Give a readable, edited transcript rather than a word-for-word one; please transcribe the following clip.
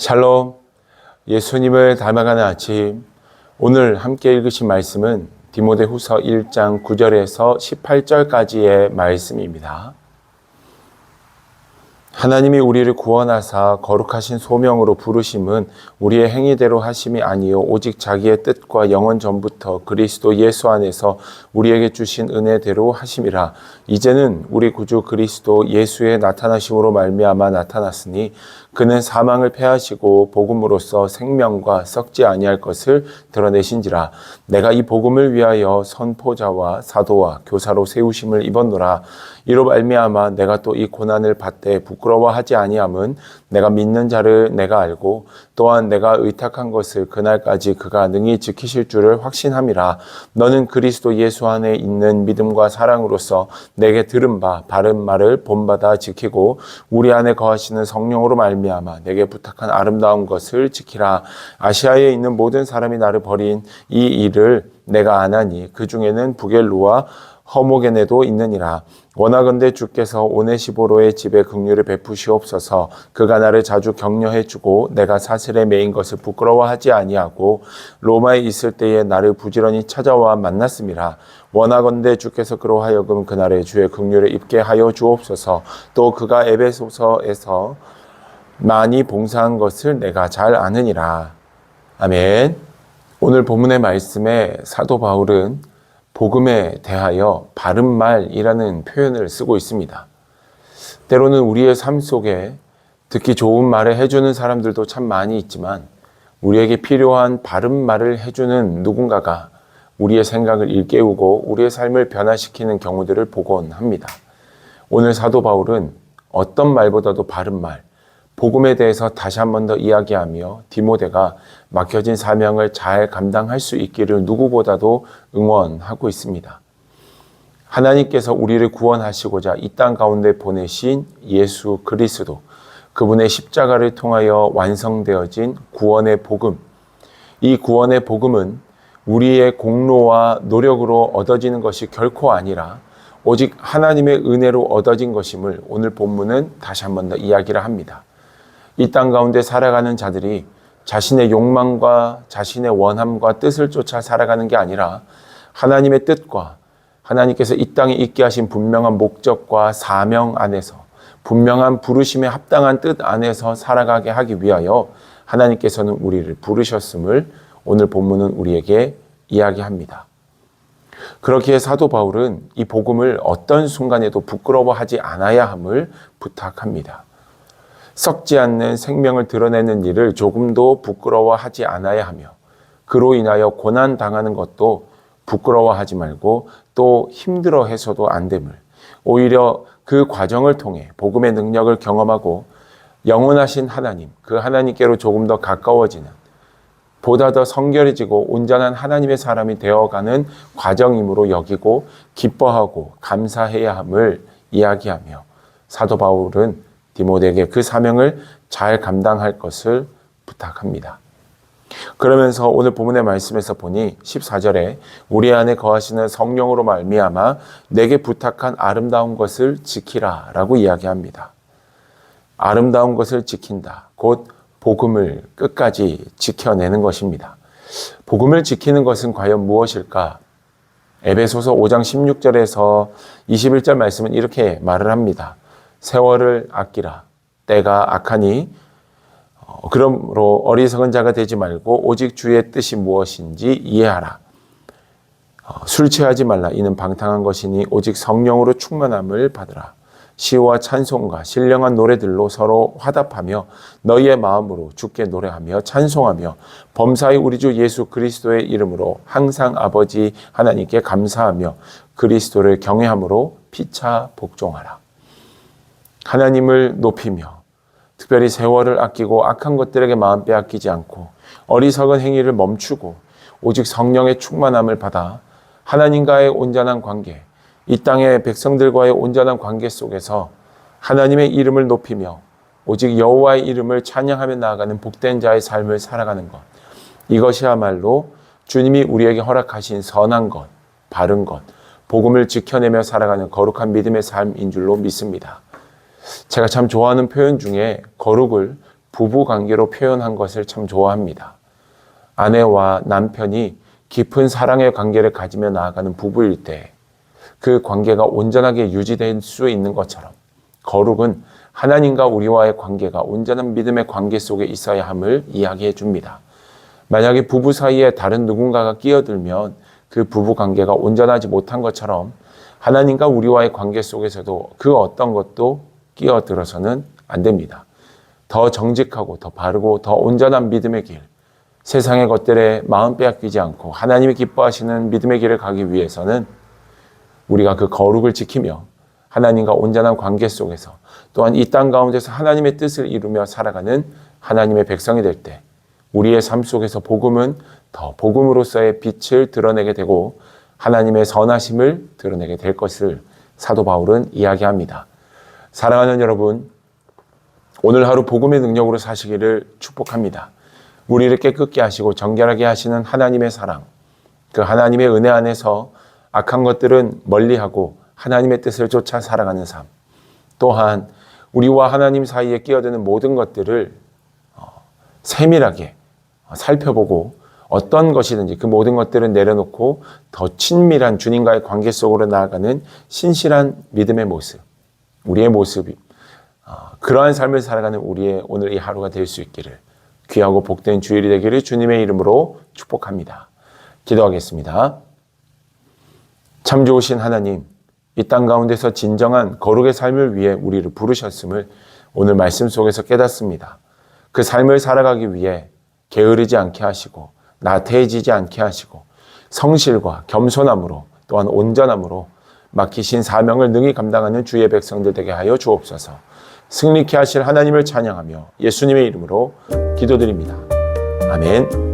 샬롬, 예수님을 닮아가는 아침. 오늘 함께 읽으신 말씀은 디모데후서 1장 9절에서 18절까지의 말씀입니다. 하나님이 우리를 구원하사 거룩하신 소명으로 부르심은 우리의 행위대로 하심이 아니요 오직 자기의 뜻과 영원 전부터 그리스도 예수 안에서 우리에게 주신 은혜대로 하심이라. 이제는 우리 구주 그리스도 예수의 나타나심으로 말미암아 나타났으니 그는 사망을 패하시고 복음으로써 생명과 썩지 아니할 것을 드러내신지라. 내가 이 복음을 위하여 선포자와 사도와 교사로 세우심을 입었노라. 이로 말미암아 내가 또 이 고난을 받되 부끄러워하지 아니함은 내가 믿는 자를 내가 알고 또한 내가 의탁한 것을 그날까지 그가 능히 지키실 줄을 확신함이라. 너는 그리스도 예수 안에 있는 믿음과 사랑으로서 내게 들은 바 바른 말을 본받아 지키고 우리 안에 거하시는 성령으로 말미암아 내게 부탁한 아름다운 것을 지키라. 아시아에 있는 모든 사람이 나를 버린 이 일을 내가 아나니 그 중에는 부겔루와 허모게네도 있느니라. 원하건대 주께서 오네시보로의 집에 긍휼을 베푸시옵소서. 그가 나를 자주 격려해 주고 내가 사슬에 매인 것을 부끄러워하지 아니하고 로마에 있을 때에 나를 부지런히 찾아와 만났음이라. 원하건대 주께서 그로 하여금 그날에 주의 긍휼을 입게 하여 주옵소서. 또 그가 에베소서에서 많이 봉사한 것을 내가 잘 아느니라. 아멘. 오늘 본문의 말씀에 사도 바울은 복음에 대하여 바른 말이라는 표현을 쓰고 있습니다. 때로는 우리의 삶 속에 듣기 좋은 말을 해주는 사람들도 참 많이 있지만 우리에게 필요한 바른 말을 해주는 누군가가 우리의 생각을 일깨우고 우리의 삶을 변화시키는 경우들을 보곤 합니다. 오늘 사도 바울은 어떤 말보다도 바른 말, 복음에 대해서 다시 한 번 더 이야기하며 디모데가 맡겨진 사명을 잘 감당할 수 있기를 누구보다도 응원하고 있습니다. 하나님께서 우리를 구원하시고자 이 땅 가운데 보내신 예수 그리스도, 그분의 십자가를 통하여 완성되어진 구원의 복음. 이 구원의 복음은 우리의 공로와 노력으로 얻어지는 것이 결코 아니라 오직 하나님의 은혜로 얻어진 것임을 오늘 본문은 다시 한 번 더 이야기를 합니다. 이 땅 가운데 살아가는 자들이 자신의 욕망과 자신의 원함과 뜻을 쫓아 살아가는 게 아니라 하나님의 뜻과 하나님께서 이 땅에 있게 하신 분명한 목적과 사명 안에서 분명한 부르심에 합당한 뜻 안에서 살아가게 하기 위하여 하나님께서는 우리를 부르셨음을 오늘 본문은 우리에게 이야기합니다. 그렇기에 사도 바울은 이 복음을 어떤 순간에도 부끄러워하지 않아야 함을 부탁합니다. 썩지 않는 생명을 드러내는 일을 조금도 부끄러워하지 않아야 하며 그로 인하여 고난 당하는 것도 부끄러워하지 말고 또 힘들어해서도 안 됨을, 오히려 그 과정을 통해 복음의 능력을 경험하고 영원하신 하나님, 그 하나님께로 조금 더 가까워지는, 보다 더 성결해지고 온전한 하나님의 사람이 되어가는 과정이므로 여기고 기뻐하고 감사해야 함을 이야기하며 사도 바울은 디모데에게 그 사명을 잘 감당할 것을 부탁합니다. 그러면서 오늘 본문의 말씀에서 보니 14절에 우리 안에 거하시는 성령으로 말미암아 내게 부탁한 아름다운 것을 지키라 라고 이야기합니다. 아름다운 것을 지킨다. 곧 복음을 끝까지 지켜내는 것입니다. 복음을 지키는 것은 과연 무엇일까? 에베소서 5장 16절에서 21절 말씀은 이렇게 말을 합니다. 세월을 아끼라. 때가 악하니 그러므로 어리석은 자가 되지 말고 오직 주의 뜻이 무엇인지 이해하라. 술 취하지 말라. 이는 방탕한 것이니 오직 성령으로 충만함을 받으라. 시와 찬송과 신령한 노래들로 서로 화답하며 너희의 마음으로 주께 노래하며 찬송하며 범사의 우리 주 예수 그리스도의 이름으로 항상 아버지 하나님께 감사하며 그리스도를 경외함으로 피차 복종하라. 하나님을 높이며 특별히 세월을 아끼고 악한 것들에게 마음 빼앗기지 않고 어리석은 행위를 멈추고 오직 성령의 충만함을 받아 하나님과의 온전한 관계, 이 땅의 백성들과의 온전한 관계 속에서 하나님의 이름을 높이며 오직 여호와의 이름을 찬양하며 나아가는 복된 자의 삶을 살아가는 것, 이것이야말로 주님이 우리에게 허락하신 선한 것, 바른 것, 복음을 지켜내며 살아가는 거룩한 믿음의 삶인 줄로 믿습니다. 제가 참 좋아하는 표현 중에 거룩을 부부 관계로 표현한 것을 참 좋아합니다. 아내와 남편이 깊은 사랑의 관계를 가지며 나아가는 부부일 때 그 관계가 온전하게 유지될 수 있는 것처럼 거룩은 하나님과 우리와의 관계가 온전한 믿음의 관계 속에 있어야 함을 이야기해 줍니다. 만약에 부부 사이에 다른 누군가가 끼어들면 그 부부 관계가 온전하지 못한 것처럼 하나님과 우리와의 관계 속에서도 그 어떤 것도 끼어들어서는 안 됩니다. 더 정직하고 더 바르고 더 온전한 믿음의 길, 세상의 것들에 마음 빼앗기지 않고 하나님이 기뻐하시는 믿음의 길을 가기 위해서는 우리가 그 거룩을 지키며 하나님과 온전한 관계 속에서 또한 이 땅 가운데서 하나님의 뜻을 이루며 살아가는 하나님의 백성이 될 때 우리의 삶 속에서 복음은 더 복음으로서의 빛을 드러내게 되고 하나님의 선하심을 드러내게 될 것을 사도 바울은 이야기합니다. 사랑하는 여러분, 오늘 하루 복음의 능력으로 사시기를 축복합니다. 우리를 깨끗게 하시고 정결하게 하시는 하나님의 사랑, 그 하나님의 은혜 안에서 악한 것들은 멀리하고 하나님의 뜻을 쫓아 살아가는 삶, 또한 우리와 하나님 사이에 끼어드는 모든 것들을 세밀하게 살펴보고 어떤 것이든지 그 모든 것들을 내려놓고 더 친밀한 주님과의 관계 속으로 나아가는 신실한 믿음의 모습, 우리의 모습이 그러한 삶을 살아가는 우리의 오늘 이 하루가 될 수 있기를, 귀하고 복된 주일이 되기를 주님의 이름으로 축복합니다. 기도하겠습니다. 참 좋으신 하나님, 이 땅 가운데서 진정한 거룩의 삶을 위해 우리를 부르셨음을 오늘 말씀 속에서 깨닫습니다. 그 삶을 살아가기 위해 게으르지 않게 하시고 나태해지지 않게 하시고 성실과 겸손함으로 또한 온전함으로 맡기신 사명을 능히 감당하는 주의 백성들 되게 하여 주옵소서. 승리케 하실 하나님을 찬양하며 예수님의 이름으로 기도드립니다. 아멘.